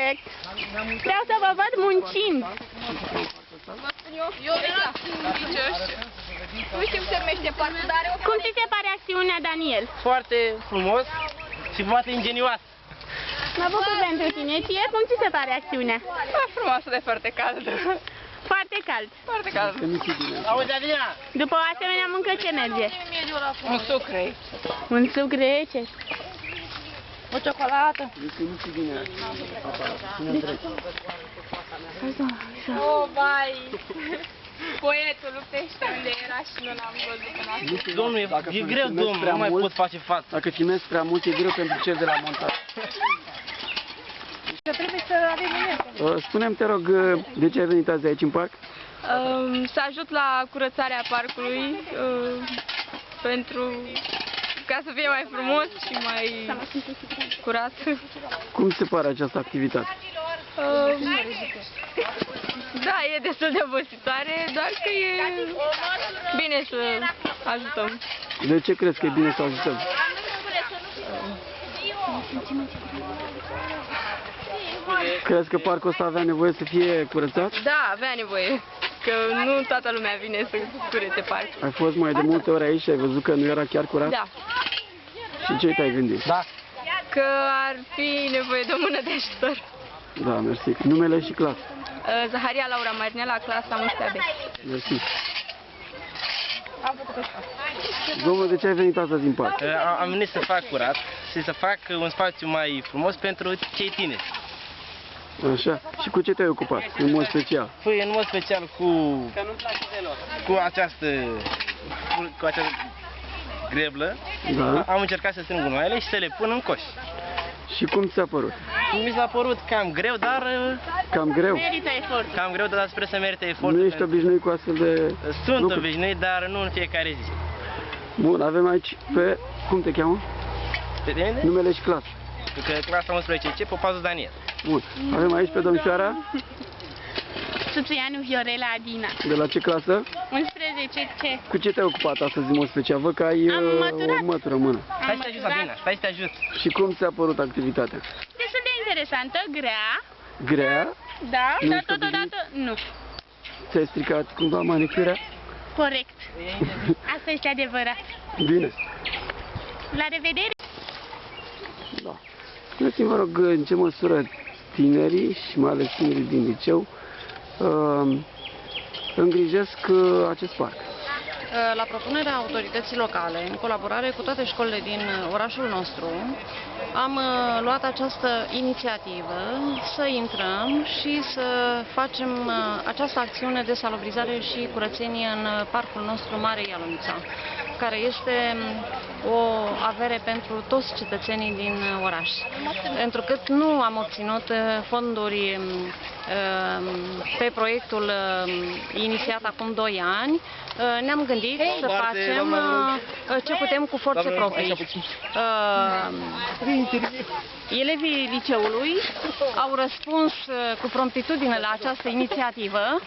Perfect. Vreau să vă văd muncind. Nu știu cum se numește parcul, dar are o... Cum ți se pare acțiunea, Daniel? Foarte frumos și foarte ingenioas. Mă bucur pentru tine. Ție, cum ți se pare acțiunea? frumoasă, de foarte cald. Foarte cald. Foarte cald. Auzi, Adriana? După o asemenea muncă, ce merge? Un sucre. Un suc rece. O ciocolată. Oh, vai! Poetul luptește unde era și nu l-am văzut până acum. Domnul, e greu, domnul, nu mai pot face față. Dacă filmezi prea mult, e greu pentru cel de la montaj. Trebuie să avem mine. Spune-mi, te rog, de ce ai venit azi aici în parc? Să ajut la curățarea parcului pentru ca să fie mai frumos și mai curat. Cum se pare această activitate? Da, e destul de obositoare, doar că e bine să ajutăm. De ce crezi că e bine să ajutăm? Crezi că parcul ăsta avea nevoie să fie curățat? Da, avea nevoie, că nu toată lumea vine să curețe parcul. Ai fost mai de multe ori aici și ai văzut că nu era chiar curat? Da, Și ce te-ai gândit? Da. că ar fi nevoie de o mână de ajutor. Da, mersi. Numele și clasă. Zaharia Laura Marinela, clasa 11A B. Mersi. Domnule, de ce ai venit astăzi în parc? Am venit să fac curat și să fac un spațiu mai frumos pentru cei tineri. Așa. Și cu ce te-ai ocupat, în mod special? Păi, în mod special cu această greblă, Da. am încercat să strâng gunoaiele și să le pun în coș. Și cum ți-a părut? Mi s-a părut cam greu, dar Cam greu? Merită efort. dar sper să merite efortul. Nu ești obișnuit cu astfel de Sunt lucruri? obișnuit, dar nu în fiecare zi. Bun, avem aici pe... Cum te cheamă? Pe tine? Numele și clasă. Că clasa 11C, Popazu Daniel. Bun. Avem aici pe domnișoara. Suțuianu Viorela Adina. De la ce clasă? 11 ce? Cu ce te-ai ocupat astăzi în mod special? Văd că ai Am măturat. o mătură în mână. Stai să te ajut, Sabina, stai să te ajut. Și cum ți-a părut activitatea? Destul de interesantă, grea, Grea? da, Nu dar ești totodată nu. Ți-ai stricat cumva manicurea? Corect. Asta este adevărat. Bine. La revedere! Da. Spuneți-mi, vă rog, în ce măsură tinerii și mai ales tinerii din liceu îngrijesc acest parc? La propunerea autorității locale, în colaborare cu toate școlile din orașul nostru, am luat această inițiativă să intrăm și să facem această acțiune de salubrizare și curățenie în parcul nostru Mare Ialomița, care este o avere pentru toți cetățenii din oraș. Pentru că nu am obținut fonduri pe proiectul inițiat acum 2 ani, ne-am gândit să facem ce putem cu forțe proprii. Elevii liceului au răspuns cu promptitudine la această inițiativă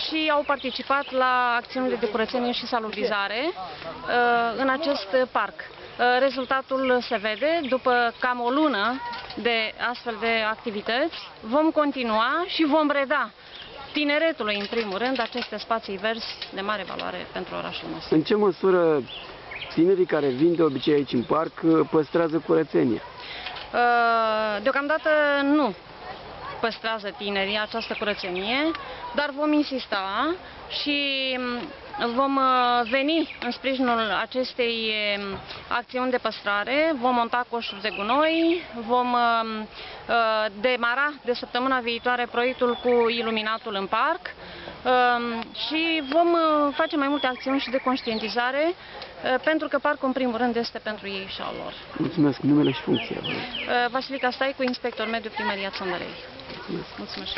și au participat la acțiunile de curățenie și salubrizare în acest parc. Rezultatul se vede după cam o lună de astfel de activități. Vom continua și vom reda tineretului, în primul rând, aceste spații verzi de mare valoare pentru orașul nostru. În ce măsură tinerii care vin de obicei aici în parc păstrează curățenia? Deocamdată nu păstrează tinerii această curățenie, dar vom insista și vom veni în sprijinul acestei acțiuni de păstrare, vom monta coșuri de gunoi, vom demara de săptămâna viitoare proiectul cu iluminatul în parc și vom face mai multe acțiuni și de conștientizare, pentru că parcul în primul rând este pentru ei și al lor. Mulțumesc. Numele și funcția. Vasilica Staicu, inspector mediu primăria Țăndărei. Mulțumesc. Mulțumesc.